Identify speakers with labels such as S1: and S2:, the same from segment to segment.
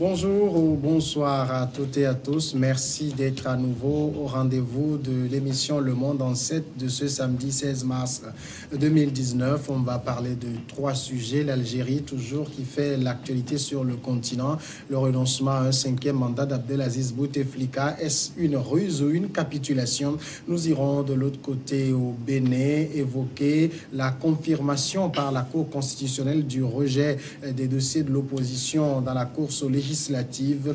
S1: Bonjour ou bonsoir à toutes et à tous. Merci d'être à nouveau au rendez-vous de l'émission Le Monde en 7 de ce samedi 16 mars 2019. On va parler de 3 sujets. L'Algérie, toujours, qui fait l'actualité sur le continent. Le renoncement à un 5e mandat d'Abdelaziz Bouteflika. Est-ce une ruse ou une capitulation? Nous irons de l'autre côté au Bénin évoquer la confirmation par la Cour constitutionnelle du rejet des dossiers de l'opposition dans la course aux législatives.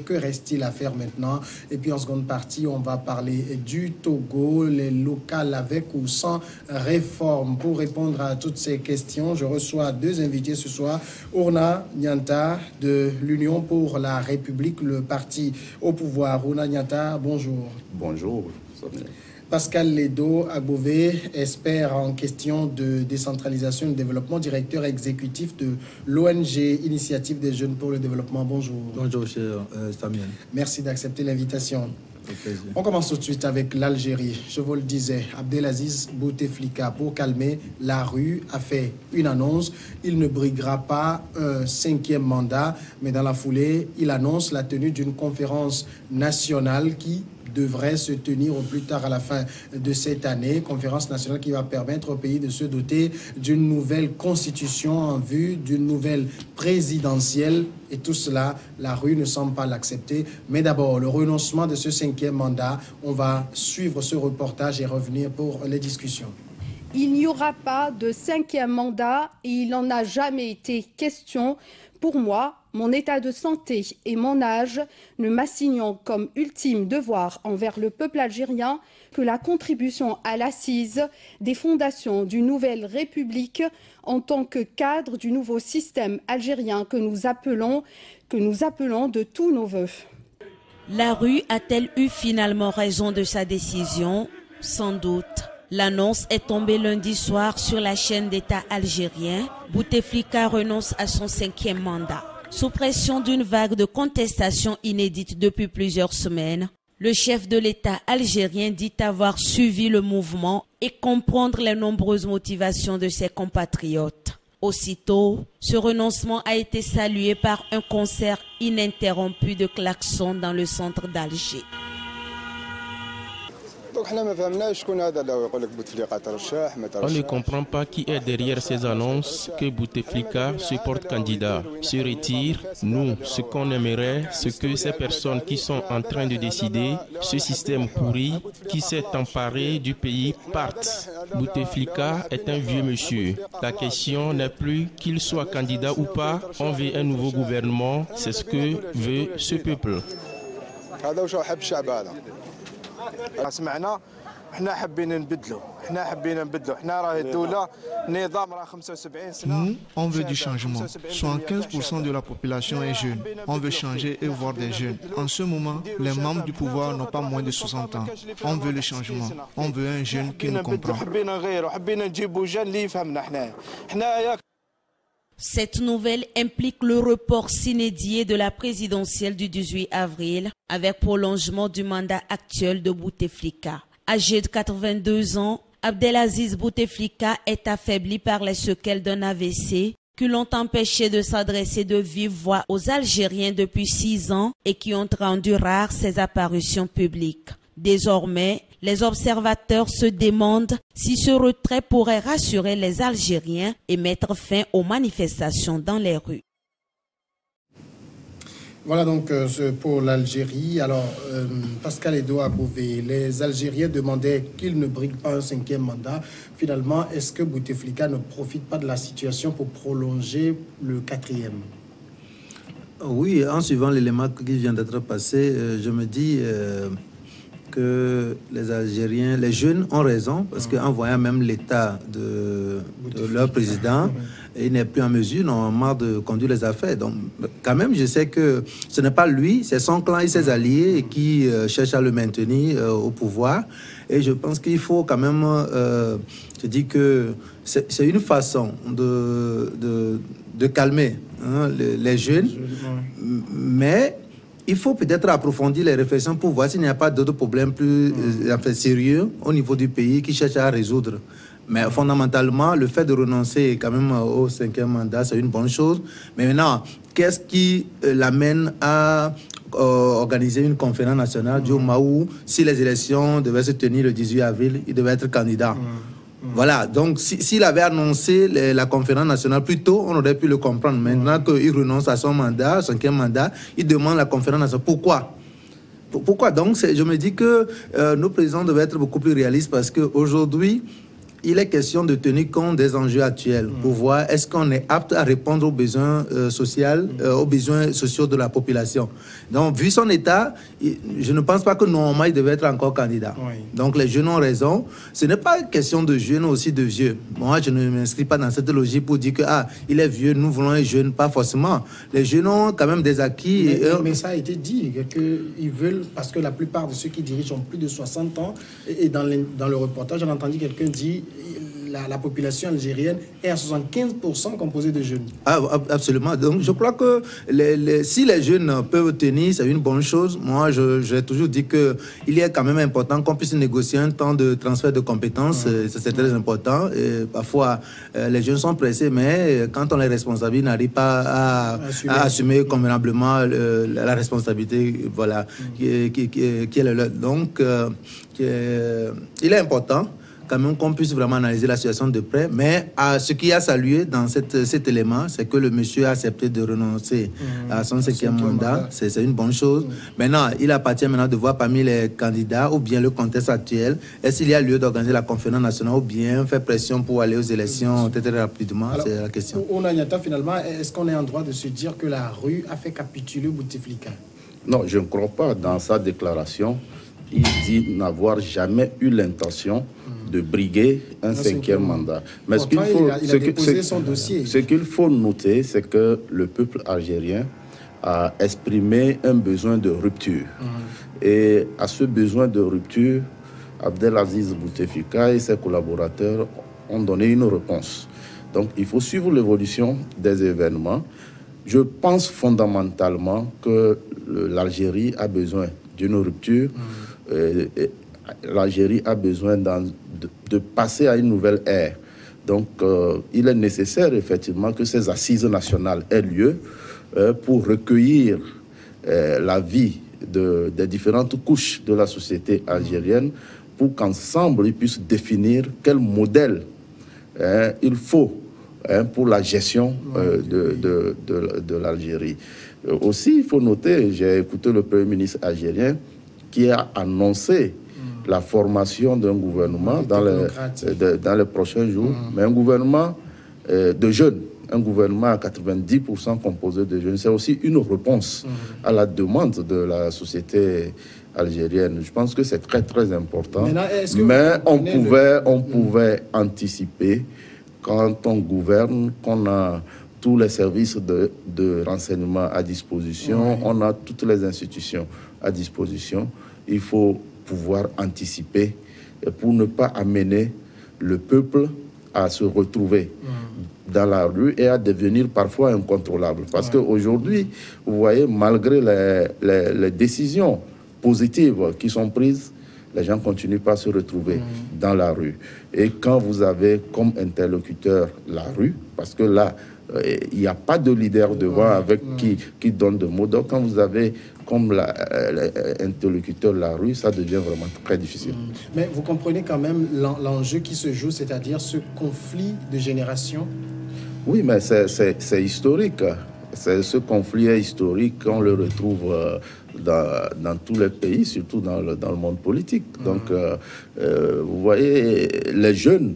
S1: Que reste-t-il à faire maintenant? Et puis en seconde partie, on va parler du Togo, les locales avec ou sans réforme. Pour répondre à toutes ces questions, je reçois 2 invités ce soir. Ourna Nianta de l'Union pour la République, le parti au pouvoir. Ourna Nianta, bonjour.
S2: Bonjour.
S1: Pascal Ledo Agbové, expert en question de décentralisation et de développement, directeur exécutif de l'ONG Initiative des Jeunes pour le Développement. Bonjour.
S3: Bonjour, cher Samuel.
S1: Merci d'accepter l'invitation. On commence tout de suite avec l'Algérie. Je vous le disais, Abdelaziz Bouteflika, pour calmer la rue, a fait une annonce. Il ne briguera pas un 5e mandat, mais dans la foulée, il annonce la tenue d'une conférence nationale qui devrait se tenir au plus tard à la fin de cette année. Conférence nationale qui va permettre au pays de se doter d'une nouvelle constitution en vue d'une nouvelle présidentielle. Et tout cela, la rue ne semble pas l'accepter. Mais d'abord, le renoncement de ce 5e mandat. On va suivre ce reportage et revenir pour les discussions.
S4: Il n'y aura pas de 5e mandat et il n'en a jamais été question. Pour moi, mon état de santé et mon âge ne m'assignant comme ultime devoir envers le peuple algérien que la contribution à l'assise des fondations d'une nouvelle république en tant que cadre du nouveau système algérien que nous appelons de tous nos voeux.
S5: La rue a-t-elle eu finalement raison de sa décision? Sans doute. L'annonce est tombée lundi soir sur la chaîne d'État algérien. Bouteflika renonce à son 5e mandat. Sous pression d'une vague de contestation inédite depuis plusieurs semaines, le chef de l'État algérien dit avoir suivi le mouvement et comprendre les nombreuses motivations de ses compatriotes. Aussitôt, ce renoncement a été salué par un concert ininterrompu de klaxons dans le centre d'Alger.
S6: On ne comprend pas qui est derrière ces annonces que Bouteflika se porte candidat, se retire. Nous, ce qu'on aimerait, c'est que ces personnes qui sont en train de décider, ce système pourri qui s'est emparé du pays partent. Bouteflika est un vieux monsieur. La question n'est plus qu'il soit candidat ou pas. On veut un nouveau gouvernement. C'est ce que veut ce peuple.
S7: Nous, on veut du changement. 75% de la population est jeune. On veut changer et voir des jeunes. En ce moment, les membres du pouvoir n'ont pas moins de 60 ans. On veut le changement. On veut un jeune qui nous comprend.
S5: Cette nouvelle implique le report sine-die de la présidentielle du 18 avril avec prolongement du mandat actuel de Bouteflika. Âgé de 82 ans, Abdelaziz Bouteflika est affaibli par les séquelles d'un AVC qui l'ont empêché de s'adresser de vive voix aux Algériens depuis 6 ans et qui ont rendu rares ses apparitions publiques. Désormais, les observateurs se demandent si ce retrait pourrait rassurer les Algériens et mettre fin aux manifestations dans les rues.
S1: Voilà donc pour l'Algérie. Alors, Pascal Ledo Agbové, les Algériens demandaient qu'il ne brigue pas un 5e mandat. Finalement, est-ce que Bouteflika ne profite pas de la situation pour prolonger le 4e?
S3: Oui, en suivant l'élément qui vient d'être passé, je me dis que les Algériens, les jeunes ont raison, parce qu'en voyant même l'état de leur président, il n'est plus en mesure, normalement, de conduire les affaires. Donc, quand même, je sais que ce n'est pas lui, c'est son clan et ses alliés qui cherchent à le maintenir au pouvoir. Et je pense qu'il faut quand même, je dis que c'est une façon de calmer les jeunes, mais il faut peut-être approfondir les réflexions pour voir s'il n'y a pas d'autres problèmes plus sérieux au niveau du pays qui cherchent à résoudre. Mais fondamentalement, le fait de renoncer quand même au 5e mandat, c'est une bonne chose. Mais maintenant, qu'est-ce qui l'amène à organiser une conférence nationale du moment où, si les élections devaient se tenir le 18 avril, il devait être candidat. Voilà, donc s'il avait annoncé la conférence nationale plus tôt, on aurait pu le comprendre. Maintenant qu'il renonce à son mandat, 5e mandat, il demande la conférence nationale. Pourquoi? Donc, je me dis que nos présidents devaient être beaucoup plus réalistes parce qu'aujourd'hui, il est question de tenir compte des enjeux actuels pour voir est-ce qu'on est apte à répondre aux besoins aux besoins sociaux de la population. Donc, vu son état, je ne pense pas que normalement il devait être encore candidat. Oui. Donc, les jeunes ont raison. Ce n'est pas une question de jeunes, aussi de vieux. Moi, je ne m'inscris pas dans cette logique pour dire que il est vieux, nous voulons les jeunes, pas forcément. Les jeunes ont quand même des acquis.
S1: Mais ça a été dit qu'ils veulent, parce que la plupart de ceux qui dirigent ont plus de 60 ans. Et dans le reportage, j'ai entendu quelqu'un dire la population algérienne est à 75% composée de jeunes.
S3: Absolument. Donc, je crois que si les jeunes peuvent tenir, c'est une bonne chose. Moi, j'ai toujours dit qu'il est quand même important qu'on puisse négocier un temps de transfert de compétences. C'est très important. Et parfois, les jeunes sont pressés, mais quand on est responsable, ils n'arrivent pas à assumer convenablement la responsabilité qui est le leur. Donc, il est important quand même qu'on puisse vraiment analyser la situation de près. Mais ce qui a salué dans cet élément, c'est que le monsieur a accepté de renoncer à son 5e mandat. C'est une bonne chose. Maintenant, il appartient maintenant de voir parmi les candidats ou bien le contexte actuel, est-ce qu'il y a lieu d'organiser la conférence nationale ou bien faire pression pour aller aux élections très rapidement. C'est la question.
S1: Ounaniata, finalement, est-ce qu'on est en droit de se dire que la rue a fait capituler Bouteflika?
S2: Non, je ne crois pas. Dans sa déclaration, il dit n'avoir jamais eu l'intention de briguer un 5e mandat. Mais
S1: il a déposé son dossier.
S2: Ce qu'il faut noter, c'est que le peuple algérien a exprimé un besoin de rupture. Et à ce besoin de rupture, Abdelaziz Bouteflika et ses collaborateurs ont donné une réponse. Donc il faut suivre l'évolution des événements. Je pense fondamentalement que l'Algérie a besoin d'une rupture. L'Algérie a besoin de passer à une nouvelle ère. Donc, il est nécessaire, effectivement, que ces assises nationales aient lieu pour recueillir la vie des différentes couches de la société algérienne pour qu'ensemble, ils puissent définir quel modèle il faut pour la gestion de l'Algérie. Aussi, il faut noter, j'ai écouté le Premier ministre algérien qui a annoncé la formation d'un gouvernement dans les prochains jours, mais un gouvernement de jeunes, un gouvernement à 90% composé de jeunes. C'est aussi une réponse à la demande de la société algérienne. Je pense que c'est très, très important. Mais on pouvait anticiper quand on gouverne, qu'on a tous les services de renseignement à disposition, on a toutes les institutions à disposition. Il faut pouvoir anticiper pour ne pas amener le peuple à se retrouver dans la rue et à devenir parfois incontrôlable. Parce qu'aujourd'hui, vous voyez, malgré les décisions positives qui sont prises, les gens continuent pas à se retrouver dans la rue. Et quand vous avez comme interlocuteur la rue, parce que là, il n'y a pas de leader devant avec qui donne de mots. Donc, quand vous avez comme l'interlocuteur la rue, ça devient vraiment très difficile.
S1: Mais vous comprenez quand même l'enjeu qui se joue, c'est-à-dire ce conflit de génération?
S2: Oui, mais c'est historique. Ce conflit est historique. On le retrouve dans tous les pays, surtout dans le monde politique. Donc, vous voyez, les jeunes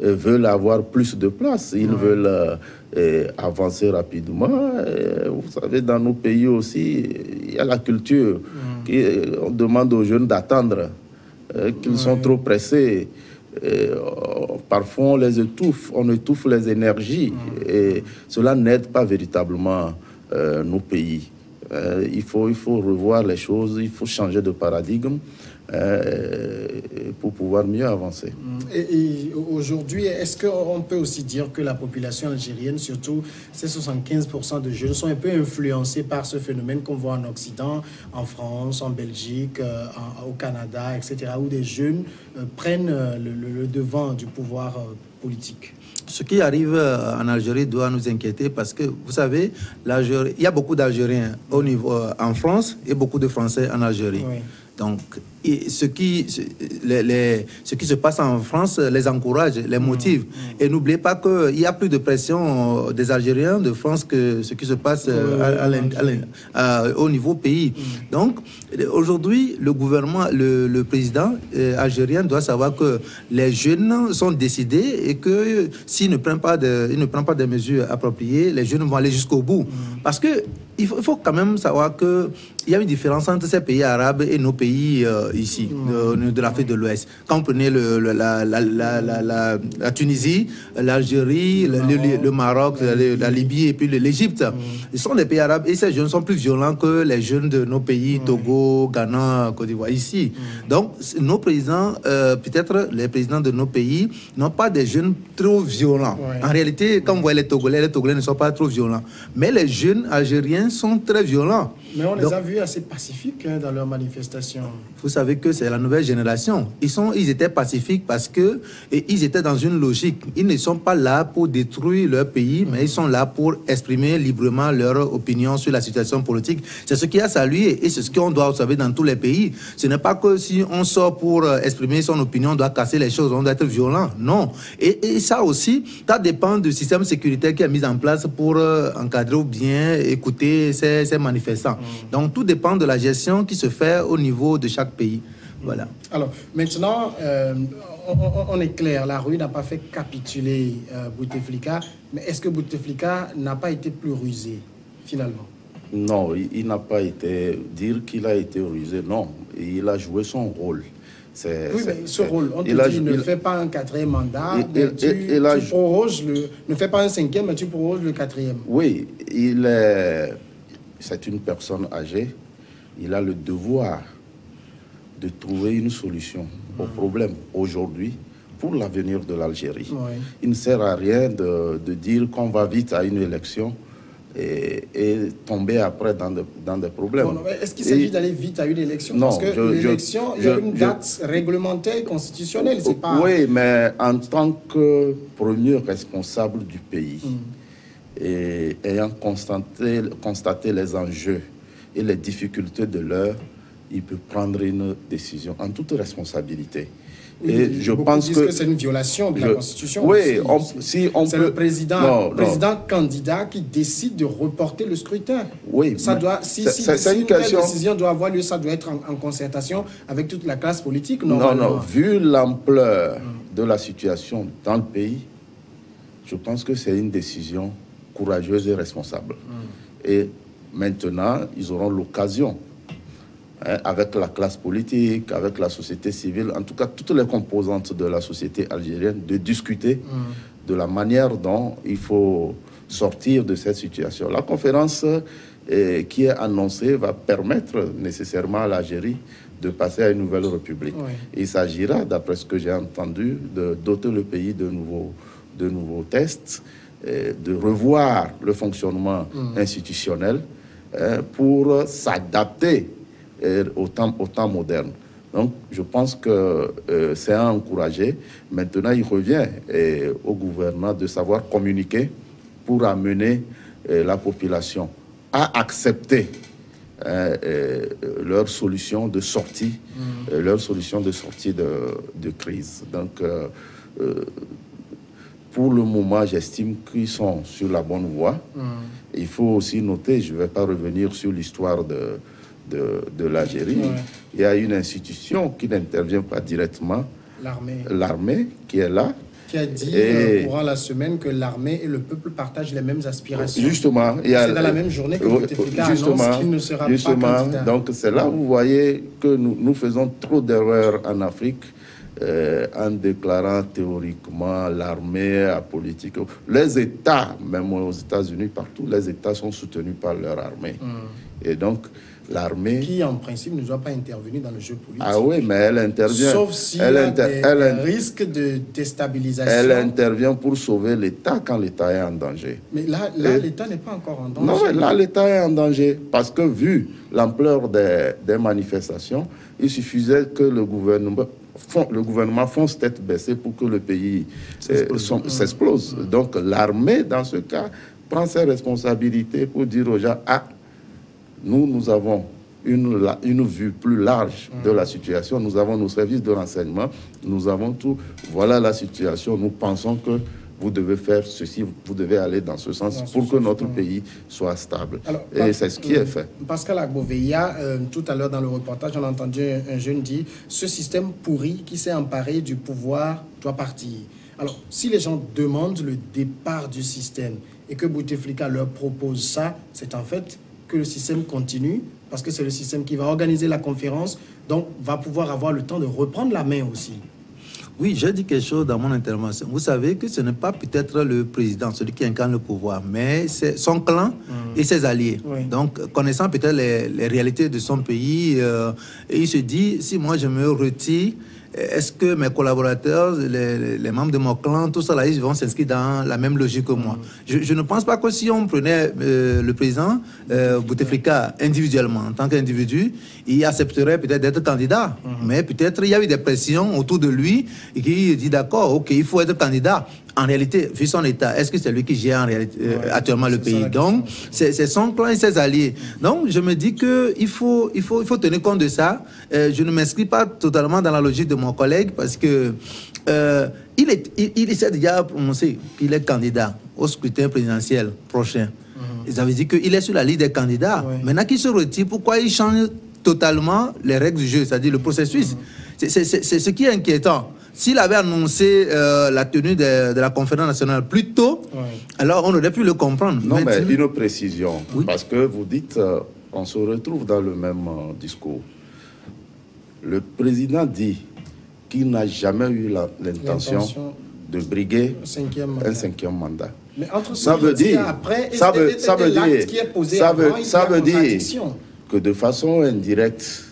S2: veulent avoir plus de place. Ils veulent avancer rapidement. Vous savez, dans nos pays aussi, il y a la culture. On demande aux jeunes d'attendre, qu'ils sont trop pressés. Parfois, on étouffe les énergies. Et cela n'aide pas véritablement nos pays. Il faut revoir les choses, il faut changer de paradigme. pour pouvoir mieux avancer.
S1: Et aujourd'hui, est-ce qu'on peut aussi dire que la population algérienne, surtout ces 75% de jeunes, sont un peu influencés par ce phénomène qu'on voit en Occident, en France, en Belgique, au Canada, etc., où des jeunes prennent le devant du pouvoir politique?
S3: Ce qui arrive en Algérie doit nous inquiéter parce que, vous savez, il y a beaucoup d'Algériens en France et beaucoup de Français en Algérie. Oui. Donc, ce qui se passe en France les encourage, les motive. Et n'oubliez pas qu'il y a plus de pression des Algériens de France que ce qui se passe au niveau pays. Donc, aujourd'hui, le gouvernement, le président algérien doit savoir que les jeunes sont décidés et que s'il ne prend pas des mesures appropriées, les jeunes vont aller jusqu'au bout. Parce que il faut quand même savoir qu'il y a une différence entre ces pays arabes et nos pays ici, de l'Afrique de l'Ouest. Quand vous prenez la Tunisie, l'Algérie, le Maroc, la Libye et puis l'Égypte, ils sont des pays arabes et ces jeunes sont plus violents que les jeunes de nos pays, Togo, Ghana, Côte d'Ivoire, ici. Donc, nos présidents, peut-être les présidents de nos pays, n'ont pas des jeunes trop violents. En réalité, quand vous voyez les Togolais ne sont pas trop violents. Mais les jeunes algériens sont très violents.
S1: Mais on les a vus assez pacifiques dans leurs manifestations.
S3: Vous savez que c'est la nouvelle génération. Ils étaient pacifiques parce qu'ils étaient dans une logique. Ils ne sont pas là pour détruire leur pays, mais ils sont là pour exprimer librement leur opinion sur la situation politique. C'est ce qui a salué et c'est ce qu'on doit observer dans tous les pays. Ce n'est pas que si on sort pour exprimer son opinion, on doit casser les choses, on doit être violent. Non. Et ça aussi, ça dépend du système sécuritaire qui est mis en place pour encadrer ou bien écouter ces manifestants. Donc, tout dépend de la gestion qui se fait au niveau de chaque pays. Voilà.
S1: Alors, maintenant, on est clair, la rue n'a pas fait capituler Bouteflika, mais est-ce que Bouteflika n'a pas été plus rusé, finalement?
S2: Non, il n'a pas été... Dire qu'il a été rusé, non. Il a joué son rôle.
S1: Mais ce rôle, on te dit, ne fais pas un 4e mandat, tu proroges ne fais pas un 5e, mais tu proroges le 4e.
S2: Oui, c'est une personne âgée, il a le devoir de trouver une solution au problème aujourd'hui pour l'avenir de l'Algérie. Oui. Il ne sert à rien de dire qu'on va vite à une élection et tomber après dans des problèmes.
S1: Bon, est-ce qu'il s'agit d'aller vite à une élection?
S2: Non,
S1: parce que l'élection, il y a une date réglementaire et constitutionnelle. C'est pas...
S2: Oui, mais en tant que premier responsable du pays, et ayant constaté les enjeux et les difficultés de l'heure, il peut prendre une décision en toute responsabilité.
S1: Et je pense que c'est une violation de la Constitution.
S2: Oui,
S1: c'est le président candidat qui décide de reporter le scrutin.
S2: Oui,
S1: ça doit, si une telle décision doit avoir lieu, ça doit être en concertation avec toute la classe politique.
S2: Non, vu l'ampleur de la situation dans le pays, je pense que c'est une décision courageuse et responsable. Et maintenant, ils auront l'occasion, avec la classe politique, avec la société civile, en tout cas toutes les composantes de la société algérienne, de discuter de la manière dont il faut sortir de cette situation. La conférence qui est annoncée va permettre nécessairement à l'Algérie de passer à une nouvelle république. Oui. Il s'agira, d'après ce que j'ai entendu, de doter le pays de nouveaux tests, de revoir le fonctionnement institutionnel pour s'adapter au temps moderne. Donc, je pense que c'est à encourager. Maintenant, il revient au gouvernement de savoir communiquer pour amener la population à accepter leur solution de sortie, de crise. Donc, pour le moment, j'estime qu'ils sont sur la bonne voie. Il faut aussi noter, je ne vais pas revenir sur l'histoire de l'Algérie. Ouais. Il y a une institution qui n'intervient pas directement, l'armée qui est là.
S1: Qui a dit courant la semaine que l'armée et le peuple partagent les mêmes aspirations.
S2: Justement.
S1: C'est dans la même journée que Bouteflika annonce qu'il ne sera pas candidat.
S2: Donc c'est là où vous voyez que nous faisons trop d'erreurs en Afrique en déclarant théoriquement l'armée apolitique. Les États, même aux États-Unis, partout, les États sont soutenus par leur armée. Et donc, l'armée...
S1: Qui, en principe, ne doit pas intervenir dans le jeu politique.
S2: Ah oui, mais elle intervient...
S1: Sauf s'il y a des risques de déstabilisation.
S2: Elle intervient pour sauver l'État quand l'État est en danger.
S1: Mais là l'État n'est pas encore en danger.
S2: Non, mais là, l'État est en danger. Parce que, vu l'ampleur des manifestations, il suffisait que le gouvernement fonce tête baissée pour que le pays s'explose. Donc, l'armée, dans ce cas, prend ses responsabilités pour dire aux gens, nous avons une vue plus large de la situation, nous avons nos services de renseignement, nous avons tout, voilà la situation, nous pensons que vous devez faire ceci, vous devez aller dans ce sens pour que notre pays soit stable. Alors, et c'est ce qui est fait.
S1: Pascal Agboveya, tout à l'heure dans le reportage, on a entendu un jeune dire « Ce système pourri qui s'est emparé du pouvoir doit partir ». Alors, si les gens demandent le départ du système et que Bouteflika leur propose ça, c'est en fait que le système continue, parce que c'est le système qui va organiser la conférence, donc va pouvoir avoir le temps de reprendre la main aussi.
S3: Oui, j'ai dit quelque chose dans mon intervention. Vous savez que ce n'est pas peut-être le président, celui qui incarne le pouvoir, mais c'est son clan et ses alliés. Oui. Donc, connaissant peut-être les réalités de son pays, et il se dit, si moi je me retire, est-ce que mes collaborateurs, les membres de mon clan, tout ça là, ils vont s'inscrire dans la même logique que moi? Je ne pense pas que si on prenait le président Bouteflika individuellement, en tant qu'individu, il accepterait peut-être d'être candidat. Mais peut-être il y a eu des pressions autour de lui et qui dit d'accord, ok, il faut être candidat. En réalité, vu son état, est-ce que c'est lui qui gère en réalité, actuellement le pays? Donc, c'est son clan et ses alliés. Donc, je me dis qu'il faut tenir compte de ça. Je ne m'inscris pas totalement dans la logique de mon collègue parce que il essaie déjà prononcé qu'il est candidat au scrutin présidentiel prochain. Ça veut dire qu'il est sur la liste des candidats. Maintenant qu'il se retire, pourquoi il change totalement les règles du jeu, c'est-à-dire le processus? C'est ce qui est inquiétant. S'il avait annoncé la tenue de la conférence nationale plus tôt, alors on aurait pu le comprendre.
S2: Non, mais une précision, parce que vous dites, on se retrouve dans le même discours. Le président dit qu'il n'a jamais eu l'intention de briguer un cinquième mandat.
S1: Mais entre ça veut dire, après, ça veut dire
S2: que de façon indirecte,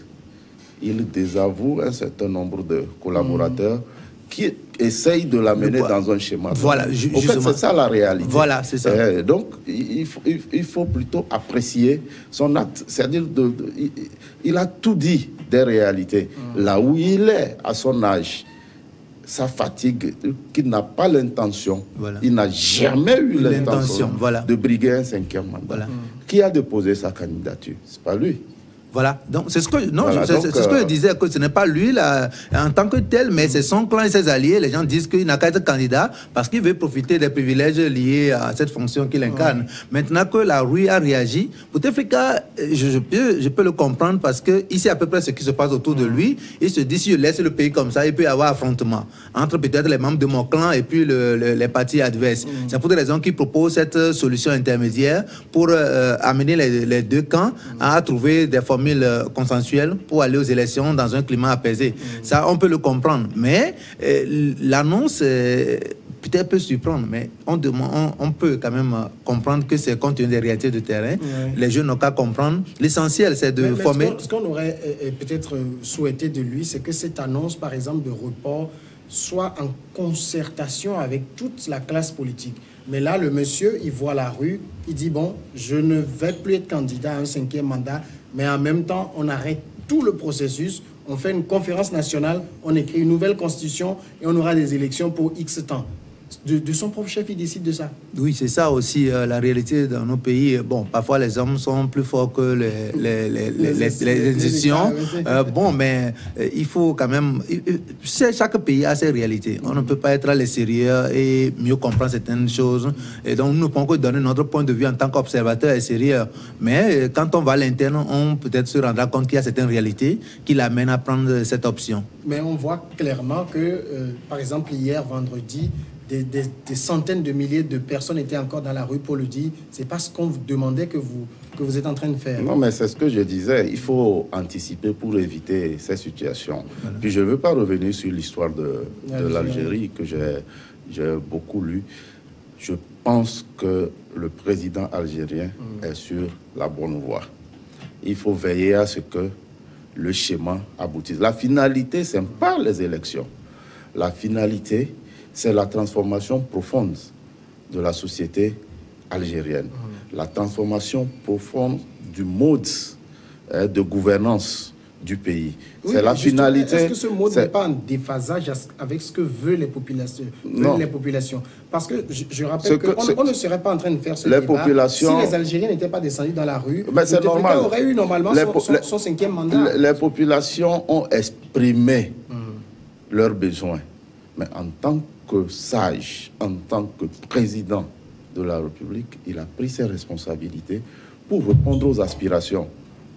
S2: il désavoue un certain nombre de collaborateurs qui essayent de l'amener dans un schéma.
S3: Voilà,
S2: en fait, c'est ça la réalité.
S3: Voilà, c'est ça.
S2: Donc, il faut plutôt apprécier son acte. C'est-à-dire, il a tout dit des réalités. Là où il est, à son âge, sa fatigue, qu'il n'a pas l'intention, il n'a jamais eu l'intention de briguer un cinquième mandat. Qui a déposé sa candidature? C'est pas lui.
S3: Voilà, donc c'est ce que ce que je disais, que ce n'est pas lui là, en tant que tel, mais c'est son clan et ses alliés. Les gens disent qu'il n'a qu'à être candidat parce qu'il veut profiter des privilèges liés à cette fonction qu'il incarne. Maintenant que la rue a réagi, Bouteflika, je peux le comprendre parce qu'il sait à peu près ce qui se passe autour de lui. Il se dit, si je laisse le pays comme ça, il peut y avoir affrontement entre peut-être les membres de mon clan et puis les partis adverses. C'est pour des raisons qu'il propose cette solution intermédiaire pour amener les deux camps à trouver des formules consensuelle pour aller aux élections dans un climat apaisé. Ça, on peut le comprendre. Mais l'annonce peut-être peut surprendre, mais on peut quand même comprendre que c'est compte tenu des réalités de terrain. Les jeunes n'ont qu'à comprendre. L'essentiel, c'est de former...
S1: Ce qu'on aurait peut-être souhaité de lui, c'est que cette annonce, par exemple, de report, soit en concertation avec toute la classe politique. Mais là, le monsieur, il voit la rue, il dit, bon, je ne vais plus être candidat à un cinquième mandat, mais en même temps, on arrête tout le processus, on fait une conférence nationale, on écrit une nouvelle constitution et on aura des élections pour X temps. De son propre chef, il décide de ça.
S3: Oui, c'est ça aussi la réalité dans nos pays. Bon, parfois les hommes sont plus forts que les institutions. Bon, mais il faut quand même... Chaque pays a ses réalités. On ne peut pas être à l'extérieur et mieux comprendre certaines choses. Et donc, nous ne pouvons que donner notre point de vue en tant qu'observateur extérieur. Mais quand on va à l'interne, on peut-être se rendra compte qu'il y a certaines réalités qui l'amènent à prendre cette option.
S1: Mais on voit clairement que, par exemple, hier, vendredi, des centaines de milliers de personnes étaient encore dans la rue pour le dire. C'est pas ce qu'on vous demandait que vous êtes en train de faire.
S2: Non, mais c'est ce que je disais. Il faut anticiper pour éviter ces situations. Voilà. Puis je ne veux pas revenir sur l'histoire de l'Algérie que j'ai beaucoup lu. Je pense que le président algérien est sur la bonne voie. Il faut veiller à ce que le schéma aboutisse. La finalité, ce n'est pas les élections. La finalité, c'est la transformation profonde de la société algérienne. La transformation profonde du mode de gouvernance du pays.
S1: Oui,
S2: c'est la finalité.
S1: Est-ce que ce mode n'est pas en déphasage avec ce que veulent les populations? Parce que je rappelle qu'on ne serait pas en train de faire ce débat si les Algériens n'étaient pas descendus dans la rue.
S2: C'est normal.
S1: Aurait eu normalement son 5e mandat.
S2: Les populations ont exprimé leurs besoins. Mais en tant que sage, en tant que président de la République, il a pris ses responsabilités pour répondre aux aspirations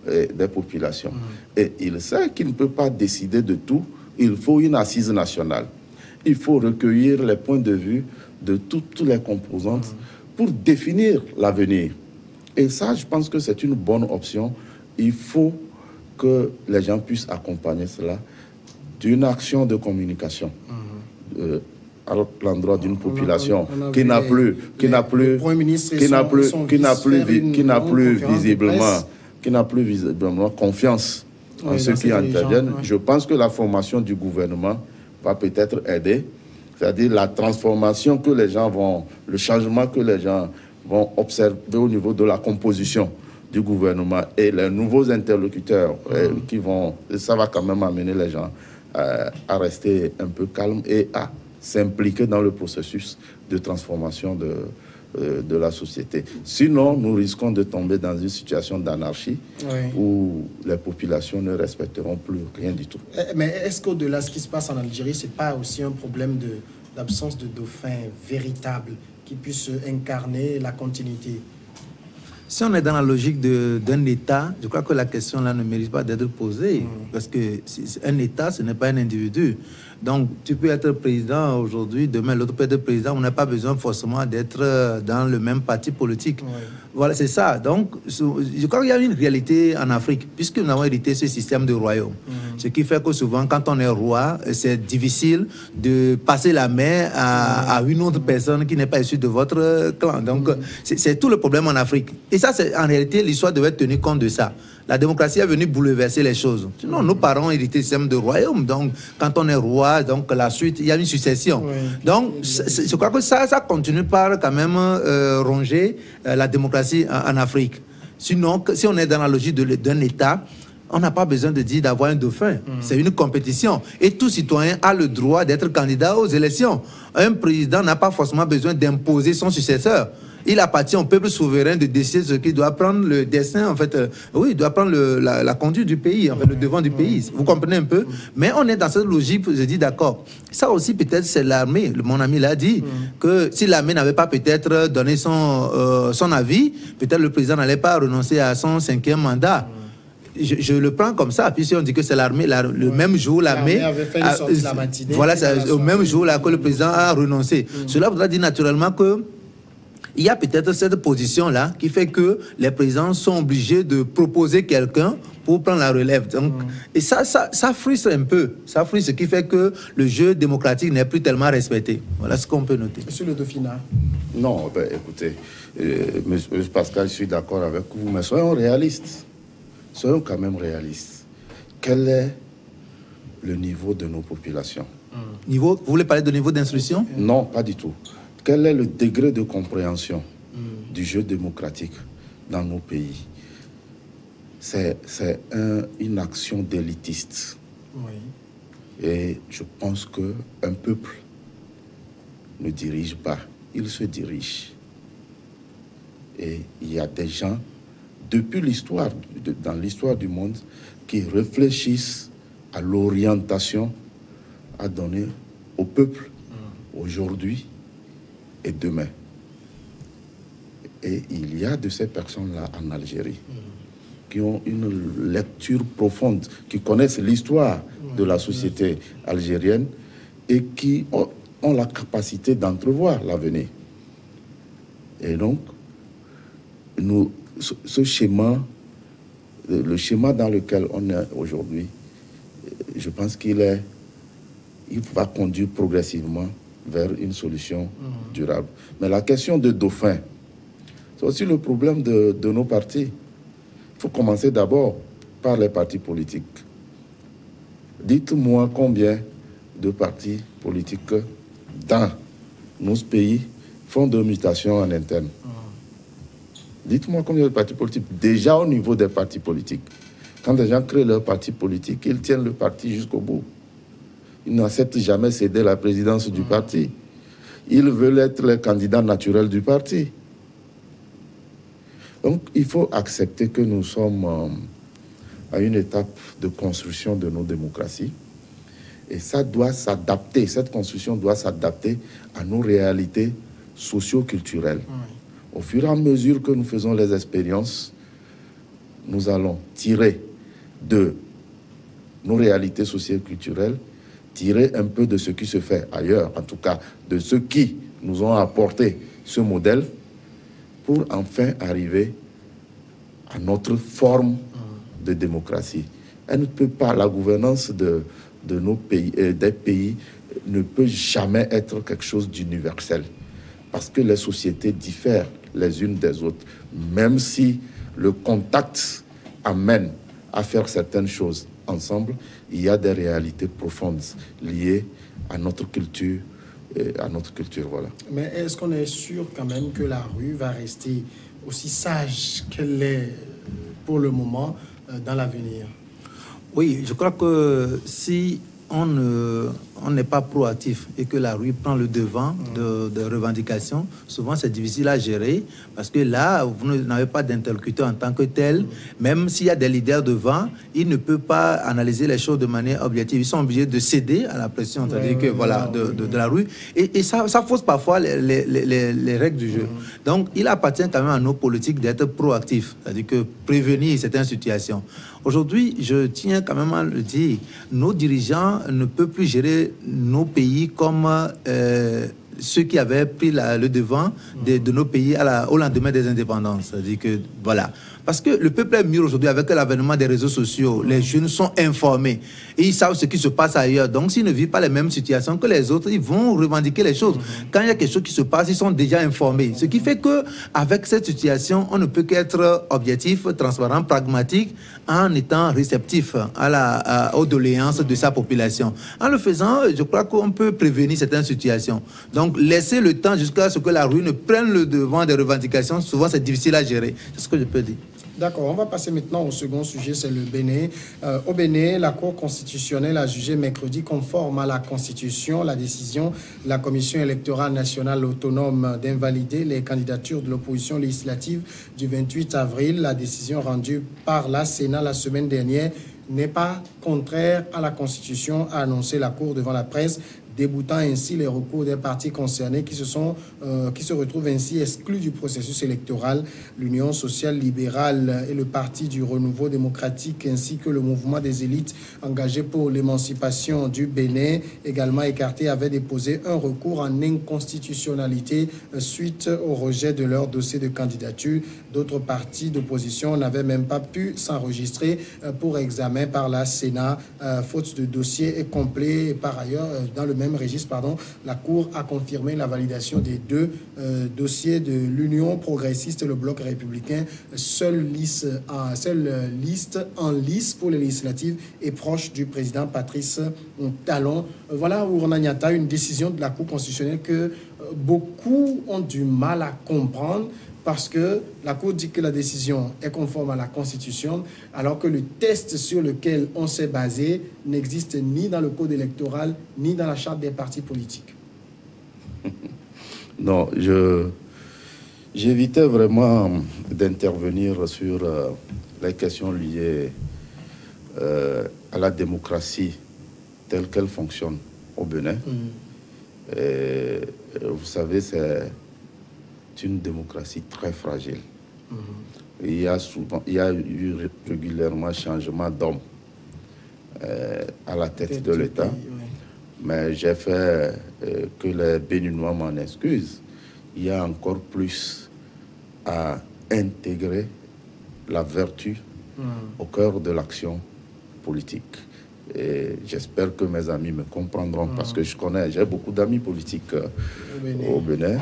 S2: des populations. Et il sait qu'il ne peut pas décider de tout. Il faut une assise nationale. Il faut recueillir les points de vue de toutes les composantes pour définir l'avenir. Et ça, je pense que c'est une bonne option. Il faut que les gens puissent accompagner cela d'une action de communication à l'endroit d'une population qui n'a plus visiblement confiance en ceux qui interviennent. Je pense que la formation du gouvernement va peut-être aider, c'est-à-dire la transformation que les gens vont, le changement que les gens vont observer au niveau de la composition du gouvernement et les nouveaux interlocuteurs qui vont, ça va quand même amener les gens à rester un peu calmes et à s'impliquer dans le processus de transformation de la société. Sinon, nous risquons de tomber dans une situation d'anarchie où les populations ne respecteront plus rien du tout.
S1: Mais est-ce qu'au-delà de ce qui se passe en Algérie, ce n'est pas aussi un problème d'absence de dauphin véritable qui puisse incarner la continuité?
S3: Si on est dans la logique d'un État, je crois que la question là ne mérite pas d'être posée. Parce que un État, ce n'est pas un individu. Donc, tu peux être président aujourd'hui, demain, l'autre peut être président. On n'a pas besoin forcément d'être dans le même parti politique. Voilà, c'est ça. Donc, je crois qu'il y a une réalité en Afrique, puisque nous avons hérité ce système de royaume. Ce qui fait que souvent, quand on est roi, c'est difficile de passer la main à une autre personne qui n'est pas issue de votre clan. Donc, c'est tout le problème en Afrique. Et ça, en réalité, l'histoire devait tenir compte de ça. La démocratie est venue bouleverser les choses. Sinon, nos parents héritaient du système de royaume. Donc, quand on est roi, donc la suite, il y a une succession. Donc, je crois que ça continue par quand même ronger la démocratie en Afrique. Sinon, si on est dans la logique d'un État, on n'a pas besoin de dire d'avoir un dauphin. C'est une compétition. Et tout citoyen a le droit d'être candidat aux élections. Un président n'a pas forcément besoin d'imposer son successeur. Il appartient au peuple souverain de décider ce qui doit prendre le destin, en fait. Il doit prendre la conduite du pays, en fait, le devant du pays. Vous comprenez un peu? Mais on est dans cette logique, je dis d'accord. Ça aussi, peut-être, c'est l'armée. Mon ami l'a dit, que si l'armée n'avait pas peut-être donné son avis, peut-être le président n'allait pas renoncer à son 5e mandat. Je le prends comme ça. Puis si on dit que c'est l'armée, le même jour, l'armée
S1: avait fait une sortie la matinée.
S3: Voilà, c'est au même jour là que le président a renoncé. Cela voudra dire naturellement que il y a peut-être cette position-là qui fait que les présidents sont obligés de proposer quelqu'un pour prendre la relève. Donc, et ça frustre un peu. Ça frustre, ce qui fait que le jeu démocratique n'est plus tellement respecté. Voilà ce qu'on peut noter.
S1: Monsieur le Dauphinat.
S2: Non, écoutez, monsieur Pascal, je suis d'accord avec vous, mais soyons réalistes. Soyons quand même réalistes. Quel est le niveau de nos populations?
S3: Vous voulez parler de niveau d'instruction?
S2: Non, pas du tout. Quel est le degré de compréhension du jeu démocratique dans nos pays? C'est une action d'élitiste. Et je pense qu'un peuple ne dirige pas, il se dirige. Et il y a des gens, depuis l'histoire, dans l'histoire du monde, qui réfléchissent à l'orientation à donner au peuple aujourd'hui et demain. Et il y a de ces personnes-là en Algérie qui ont une lecture profonde, qui connaissent l'histoire de la société algérienne et qui ont la capacité d'entrevoir l'avenir. Et donc, ce schéma, le schéma dans lequel on est aujourd'hui, je pense qu'il va conduire progressivement vers une solution durable. Mais la question de Dauphin, c'est aussi le problème de nos partis. Il faut commencer d'abord par les partis politiques. Dites-moi combien de partis politiques dans nos pays font de mutations en interne. Dites-moi combien de partis politiques, déjà au niveau des partis politiques. Quand les gens créent leur parti politique, ils tiennent le parti jusqu'au bout. Ils n'acceptent jamais céder la présidence du parti. Ils veulent être les candidats naturels du parti. Donc, il faut accepter que nous sommes à une étape de construction de nos démocraties. Et ça doit s'adapter, cette construction doit s'adapter à nos réalités socio-culturelles. Au fur et à mesure que nous faisons les expériences, nous allons tirer de nos réalités socio-culturelles, tirer un peu de ce qui se fait ailleurs, en tout cas de ceux qui nous ont apporté ce modèle, pour enfin arriver à notre forme de démocratie. Elle ne peut pas, la gouvernance de nos pays, des pays, ne peut jamais être quelque chose d'universel, parce que les sociétés diffèrent les unes des autres, même si le contact amène à faire certaines choses ensemble, il y a des réalités profondes liées à notre culture, voilà.
S1: Mais est-ce qu'on est sûr quand même que la rue va rester aussi sage qu'elle est pour le moment dans l'avenir?
S3: Oui, je crois que si on n'est pas proactif et que la rue prend le devant de revendications, souvent c'est difficile à gérer parce que là, vous n'avez pas d'interlocuteur en tant que tel. Même s'il y a des leaders devant, ils ne peuvent pas analyser les choses de manière objective. Ils sont obligés de céder à la pression, c'est-à-dire que voilà, de la rue. Et ça fausse parfois les règles du jeu. Donc, il appartient quand même à nos politiques d'être proactifs, c'est-à-dire que prévenir certaines situations. Aujourd'hui, je tiens quand même à le dire, nos dirigeants ne peuvent plus gérer nos pays comme ceux qui avaient pris le devant de nos pays au lendemain des indépendances. C'est-à-dire que, voilà. Parce que le peuple est mûr aujourd'hui avec l'avènement des réseaux sociaux. Les jeunes sont informés et ils savent ce qui se passe ailleurs. Donc, s'ils ne vivent pas les mêmes situations que les autres, ils vont revendiquer les choses. Quand il y a quelque chose qui se passe, ils sont déjà informés. Ce qui fait qu'avec cette situation, on ne peut qu'être objectif, transparent, pragmatique, en étant réceptif aux doléances de sa population. En le faisant, je crois qu'on peut prévenir certaines situations. Donc, laisser le temps jusqu'à ce que la rue ne prenne le devant des revendications, souvent c'est difficile à gérer. C'est ce que je peux dire.
S1: D'accord, on va passer maintenant au second sujet, c'est le Bénin. Au Bénin, la Cour constitutionnelle a jugé mercredi conforme à la Constitution la décision de la Commission électorale nationale autonome d'invalider les candidatures de l'opposition législative du 28 avril. La décision rendue par la Sénat la semaine dernière n'est pas contraire à la Constitution, a annoncé la Cour devant la presse, déboutant ainsi les recours des partis concernés qui se retrouvent ainsi exclus du processus électoral. L'Union sociale libérale et le Parti du renouveau démocratique ainsi que le mouvement des élites engagé pour l'émancipation du Bénin, également écarté, avaient déposé un recours en inconstitutionnalité suite au rejet de leur dossier de candidature. D'autres partis d'opposition n'avaient même pas pu s'enregistrer pour examen par la Sénat, faute de dossier complet. Et par ailleurs, dans le même registre, la Cour a confirmé la validation des deux dossiers de l'Union progressiste et le Bloc républicain, seule liste en lice pour les législatives et proche du président Patrice Talon. Voilà, Ourana Niatta, une décision de la Cour constitutionnelle que beaucoup ont du mal à comprendre, parce que la Cour dit que la décision est conforme à la Constitution, alors que le test sur lequel on s'est basé n'existe ni dans le Code électoral, ni dans la Charte des partis politiques.
S2: Non, j'évitais vraiment d'intervenir sur les questions liées à la démocratie telle qu'elle fonctionne au Bénin. Et, vous savez, c'est une démocratie très fragile. Il y a eu régulièrement changement d'hommes à la tête de l'État. Mais j'ai fait que les Béninois m'en excusent. Il y a encore plus à intégrer la vertu au cœur de l'action politique. Et j'espère que mes amis me comprendront parce que j'ai beaucoup d'amis politiques au Bénin.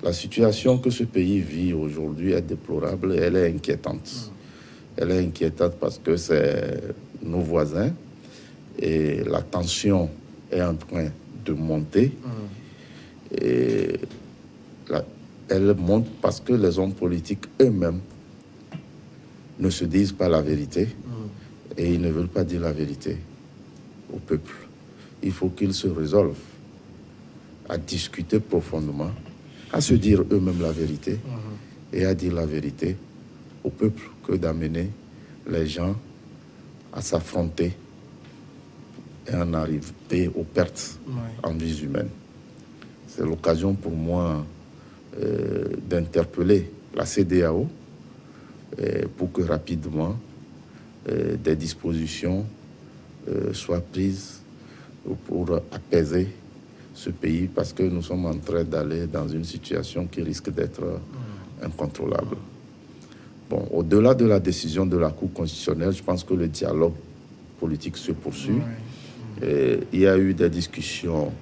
S2: La situation que ce pays vit aujourd'hui est déplorable et elle est inquiétante. Elle est inquiétante parce que c'est nos voisins et la tension est en train de monter. Et elle monte parce que les hommes politiques eux-mêmes ne se disent pas la vérité et ils ne veulent pas dire la vérité au peuple. Il faut qu'ils se résolvent à discuter profondément, à se dire eux-mêmes la vérité et à dire la vérité au peuple que d'amener les gens à s'affronter et en arriver aux pertes en vies humaines. C'est l'occasion pour moi d'interpeller la CEDEAO pour que rapidement des dispositions soient prises pour apaiser ce pays parce que nous sommes en train d'aller dans une situation qui risque d'être incontrôlable. Bon, au-delà de la décision de la Cour constitutionnelle, je pense que le dialogue politique se poursuit. Et il y a eu des discussions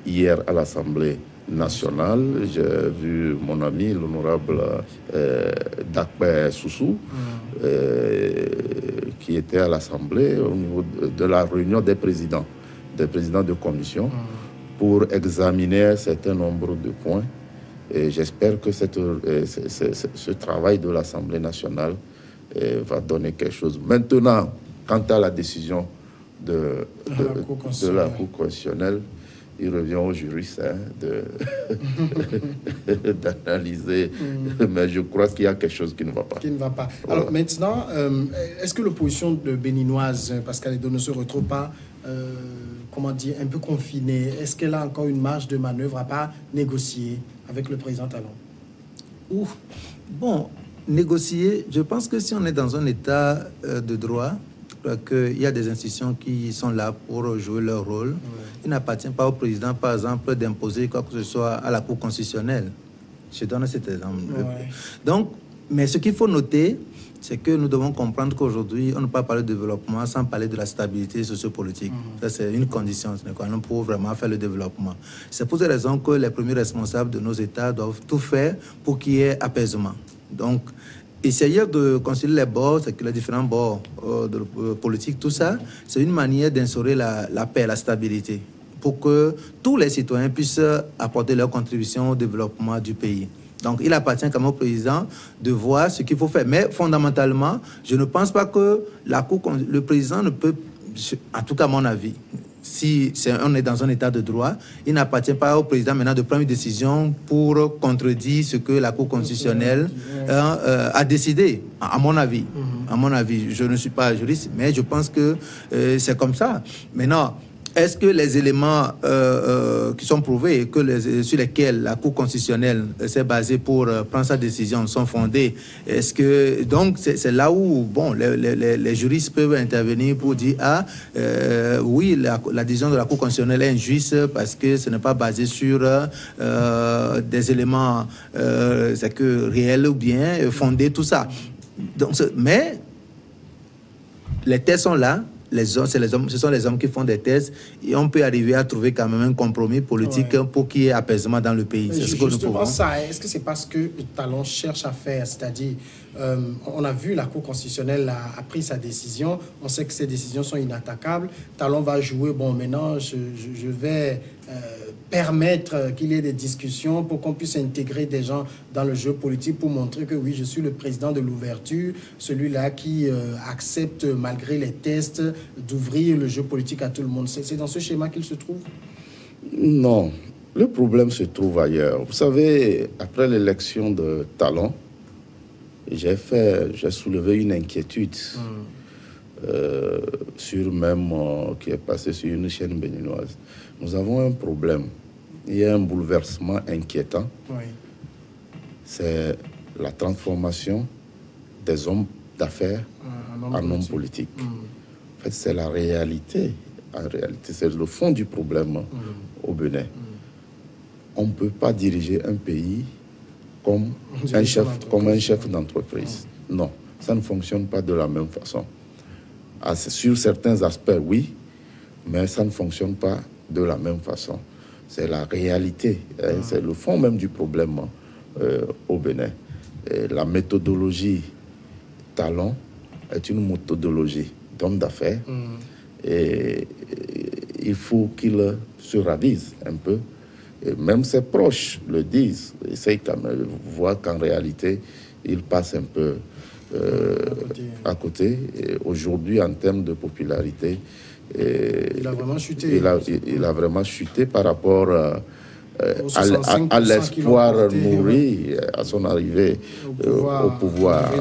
S2: hier à l'Assemblée nationale. J'ai vu mon ami, l'honorable Dakpe Soussou, qui était à l'Assemblée au niveau de la réunion des présidents de commission, pour examiner un certain nombre de points. Et j'espère que ce travail de l'Assemblée nationale va donner quelque chose. Maintenant, quant à la décision de la Cour constitutionnelle, il revient aux juristes d'analyser. Mais je crois qu'il y a quelque chose qui ne va pas.
S1: Qui ne va pas. Alors maintenant, est-ce que l'opposition béninoise, parce qu'elle ne se retrouve pas, comment dire, un peu confinée, est-ce qu'elle a encore une marge de manœuvre à pas négocier avec le président Talon?
S3: Bon, négocier, je pense que si on est dans un état de droit, qu'il y a des institutions qui sont là pour jouer leur rôle. Il n'appartient pas au président, par exemple, d'imposer quoi que ce soit à la Cour constitutionnelle. Je donne cet exemple. Donc, mais ce qu'il faut noter, c'est que nous devons comprendre qu'aujourd'hui, on ne peut pas parler de développement sans parler de la stabilité sociopolitique. Ça, c'est une condition pour vraiment faire le développement. C'est pour cette raison que les premiers responsables de nos États doivent tout faire pour qu'il y ait apaisement. Donc, essayer de concilier les bords, c'est que les différents bords politiques, tout ça, c'est une manière d'instaurer la paix, la stabilité, pour que tous les citoyens puissent apporter leur contribution au développement du pays. Donc, il appartient quand même au président de voir ce qu'il faut faire. Mais fondamentalement, je ne pense pas que le président ne peut, en tout cas à mon avis, si on est dans un état de droit, il n'appartient pas au président maintenant de prendre une décision pour contredire ce que la Cour constitutionnelle a décidé, à mon avis. À mon avis, je ne suis pas juriste, mais je pense que c'est comme ça. Maintenant, est-ce que les éléments qui sont prouvés, sur lesquels la Cour constitutionnelle s'est basée pour prendre sa décision sont fondés? Est-ce que donc c'est là où les juristes peuvent intervenir pour dire oui, la décision de la Cour constitutionnelle est injuste parce que ce n'est pas basé sur des éléments réels ou bien fondés, tout ça. Donc, mais les thèses sont là. Ce sont les hommes qui font des thèses et on peut arriver à trouver quand même un compromis politique pour qu'il y ait apaisement dans le pays. C'est ce que nous pouvons.
S1: Est-ce que c'est parce que Talon cherche à faire, c'est-à-dire, on a vu la Cour constitutionnelle a pris sa décision, on sait que ces décisions sont inattaquables, Talon va jouer, maintenant je vais permettre qu'il y ait des discussions pour qu'on puisse intégrer des gens dans le jeu politique pour montrer que oui, je suis le président de l'ouverture, celui-là qui accepte malgré les tests d'ouvrir le jeu politique à tout le monde. C'est dans ce schéma qu'il se trouve?
S2: Non, le problème se trouve ailleurs. Vous savez, après l'élection de Talon, j'ai soulevé une inquiétude qui est passée sur une chaîne béninoise. Nous avons un problème. Il y a un bouleversement inquiétant. C'est la transformation des hommes d'affaires en hommes politiques. En fait, c'est la réalité. en réalité. C'est le fond du problème au Bénin. On ne peut pas diriger un pays comme un chef d'entreprise. Non, ça ne fonctionne pas de la même façon. Sur certains aspects, oui, mais ça ne fonctionne pas de la même façon. C'est la réalité, c'est le fond même du problème au Bénin. Et la méthodologie Talon est une méthodologie d'homme d'affaires et il faut qu'il se ravise un peu. Et même ses proches le disent, essayent quand même de voir qu'en réalité, il passe un peu à côté. Aujourd'hui, en termes de popularité,
S1: il a vraiment chuté.
S2: Il a vraiment chuté par rapport à l'espoir nourri à son arrivée au pouvoir.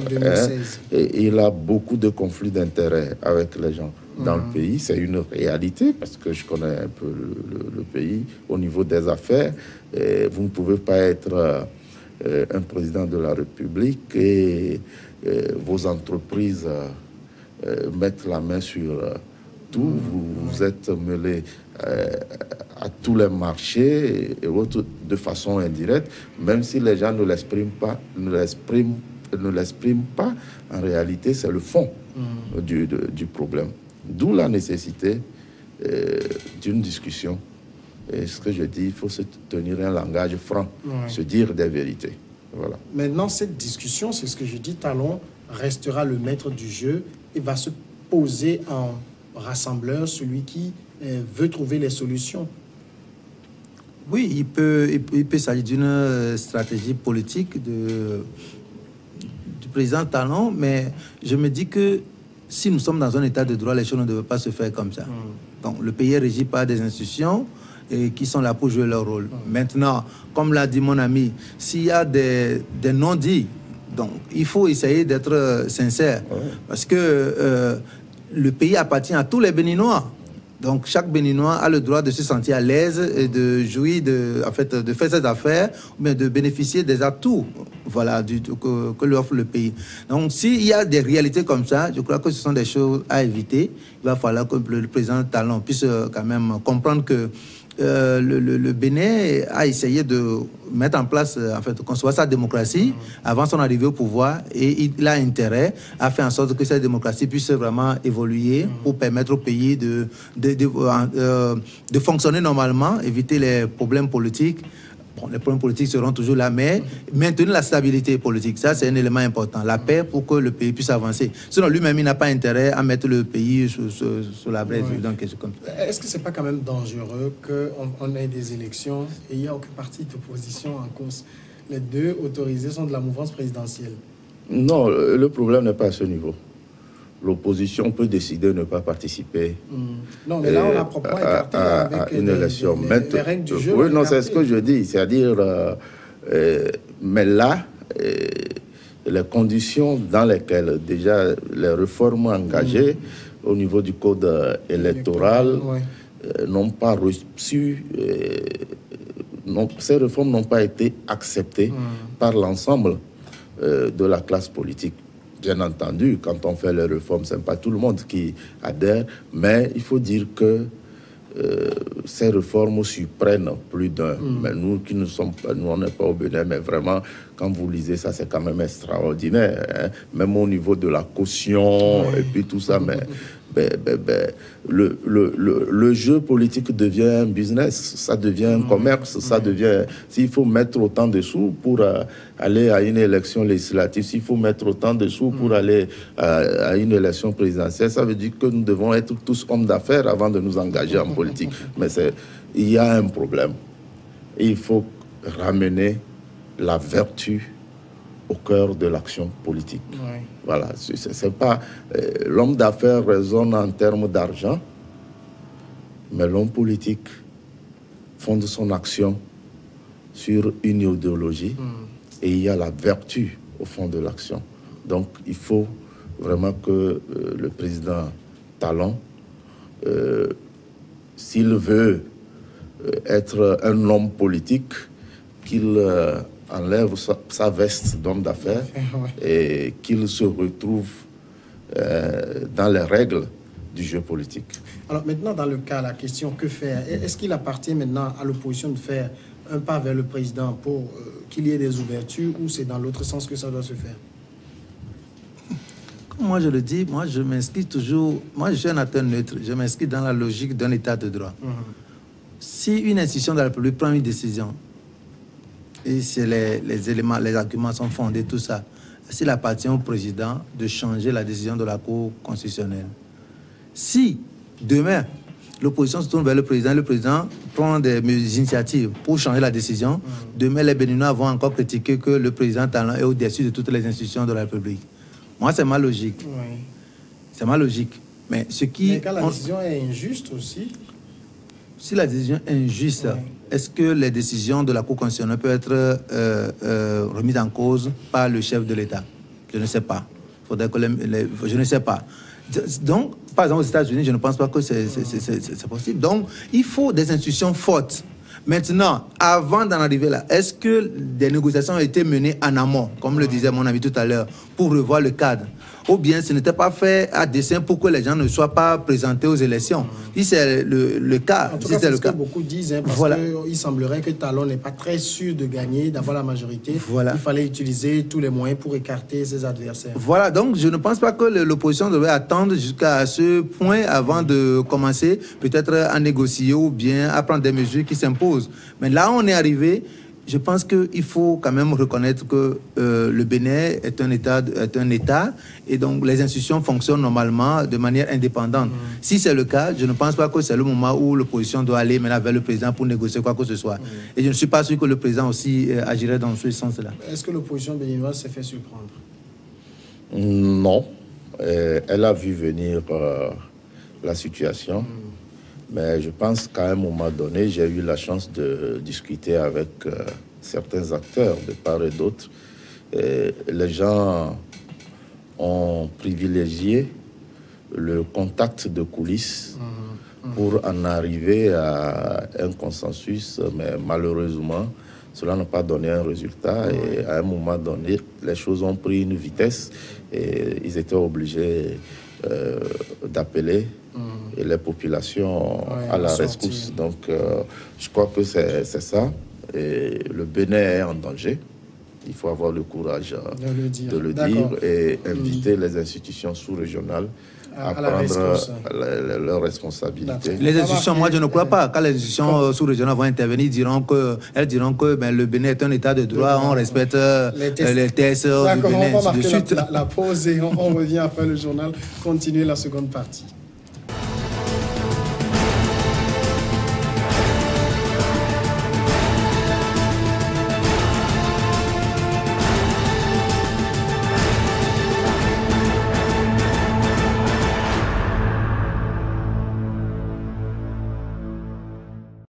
S2: Et il a beaucoup de conflits d'intérêts avec les gens dans le pays. C'est une réalité parce que je connais un peu le pays au niveau des affaires. Et vous ne pouvez pas être un président de la République et vos entreprises mettent la main sur tout. Vous êtes mêlé à tous les marchés et autres de façon indirecte, même si les gens ne l'expriment pas, en réalité, c'est le fond du problème. D'où la nécessité d'une discussion. Et ce que je dis, il faut se tenir un langage franc, se dire des vérités. Voilà.
S1: Maintenant, cette discussion, c'est ce que je dis, Talon restera le maître du jeu et va se poser en rassembleur, celui qui veut trouver les solutions.
S3: Oui, il peut s'agir d'une stratégie politique du président Talon, mais je me dis que si nous sommes dans un état de droit, les choses ne doivent pas se faire comme ça. Donc, le pays est régi par des institutions qui sont là pour jouer leur rôle. Maintenant, comme l'a dit mon ami, s'il y a des non-dits, donc il faut essayer d'être sincère. Parce que le pays appartient à tous les Béninois. Donc chaque Béninois a le droit de se sentir à l'aise et de jouir, de faire ses affaires, mais de bénéficier des atouts que lui offre le pays. Donc s'il y a des réalités comme ça, je crois que ce sont des choses à éviter. Il va falloir que le président Talon puisse quand même comprendre que le Bénin a essayé de mettre en place, concevoir sa démocratie avant son arrivée au pouvoir, et il a intérêt à faire en sorte que cette démocratie puisse vraiment évoluer pour permettre au pays de fonctionner normalement, éviter les problèmes politiques. Bon, les problèmes politiques seront toujours là, mais maintenir la stabilité politique, ça c'est un élément important. La paix pour que le pays puisse avancer. Sinon, lui-même, il n'a pas intérêt à mettre le pays sur la braise.
S1: Est-ce que c'est pas quand même dangereux qu'on ait des élections et il n'y a aucun parti d'opposition en cause? Les deux autorisés sont de la mouvance présidentielle.
S2: Non, le problème n'est pas à ce niveau. L'opposition peut décider de ne pas participer.
S1: Non, mais là, on a proprement écarté avec
S2: une élection.
S1: Les règles du jeu.
S2: Oui, non, c'est ce que je dis. C'est-à-dire, mais là, les conditions dans lesquelles déjà les réformes engagées au niveau du code électoral n'ont pas reçu, ces réformes n'ont pas été acceptées par l'ensemble de la classe politique. Bien entendu, quand on fait les réformes, ce n'est pas tout le monde qui adhère, mais il faut dire que ces réformes surprennent plus d'un. Mais nous qui ne sommes pas, nous on n'est pas au Bénin, mais vraiment, quand vous lisez ça, c'est quand même extraordinaire. Hein? Même au niveau de la caution et puis tout ça, mais le jeu politique devient un business, ça devient un commerce, ça devient... S'il faut mettre autant de sous pour aller à une élection législative, s'il faut mettre autant de sous pour aller à une élection présidentielle, ça veut dire que nous devons être tous hommes d'affaires avant de nous engager en politique. Mais il y a un problème. Et il faut ramener la vertu au cœur de l'action politique. Voilà, c'est pas... l'homme d'affaires raisonne en termes d'argent, mais l'homme politique fonde son action sur une idéologie et il y a la vertu au fond de l'action. Donc, il faut vraiment que le président Talon, s'il veut être un homme politique, qu'il enlève sa veste d'homme d'affaires et qu'il se retrouve dans les règles du jeu politique.
S1: Alors maintenant, dans le cas, la question que faire, est-ce qu'il appartient maintenant à l'opposition de faire un pas vers le président pour qu'il y ait des ouvertures, ou c'est dans l'autre sens que ça doit se faire?
S3: Comme moi je le dis, moi je m'inscris toujours, moi je suis un acteur neutre, je m'inscris dans la logique d'un état de droit. Si une institution de la République prend une décision, et si les éléments, les arguments sont fondés, tout ça, s'il appartient au président de changer la décision de la Cour constitutionnelle. Si demain, l'opposition se tourne vers le président prend des initiatives pour changer la décision, demain les Béninois vont encore critiquer que le président Talon est au-dessus de toutes les institutions de la République. Moi, c'est ma logique.
S1: Oui.
S3: C'est ma logique. Mais
S1: quand la décision est injuste aussi...
S3: Si la décision est injuste, est-ce que les décisions de la Cour constitutionnelle peuvent être remises en cause par le chef de l'État? Je ne sais pas. Faudrait que je ne sais pas. Donc, par exemple, aux États-Unis, je ne pense pas que c'est possible. Donc, il faut des institutions fortes. Maintenant, avant d'en arriver là, est-ce que des négociations ont été menées en amont, comme le disait mon ami tout à l'heure, pour revoir le cadre? Ou bien ce n'était pas fait à dessein pour que les gens ne soient pas présentés aux élections? Si c'est le cas,
S1: en tout cas, c'est ce que beaucoup disent, hein, parce qu'il semblerait que Talon n'est pas très sûr de gagner, d'avoir la majorité. Il fallait utiliser tous les moyens pour écarter ses adversaires.
S3: Voilà, donc je ne pense pas que l'opposition devrait attendre jusqu'à ce point avant de commencer peut-être à négocier ou bien à prendre des mesures qui s'imposent. Mais là, on est arrivé. Je pense qu'il faut quand même reconnaître que le Bénin est un État et donc les institutions fonctionnent normalement de manière indépendante. Si c'est le cas, je ne pense pas que c'est le moment où l'opposition doit aller maintenant vers le président pour négocier quoi que ce soit. Et je ne suis pas sûr que le président aussi agirait dans ce sens-là.
S1: Est-ce que l'opposition béninoise s'est fait surprendre?
S2: Non. Elle a vu venir la situation. Mais je pense qu'à un moment donné, j'ai eu la chance de discuter avec certains acteurs de part et d'autre. Les gens ont privilégié le contact de coulisses pour en arriver à un consensus, mais malheureusement, cela n'a pas donné un résultat. Et à un moment donné, les choses ont pris une vitesse et ils étaient obligés d'appeler et les populations à la rescousse. Donc, je crois que c'est ça. Et le Bénin est en danger. Il faut avoir le courage de le dire et inviter les institutions sous-régionales à prendre leurs responsabilités.
S3: Les institutions, moi je ne crois pas. Quand les institutions sous-régionales vont intervenir, elles diront que le Bénin est un état de droit, on respecte les tests du Bénin.
S1: On va marquer la pause et on revient après le journal, continuer la seconde partie.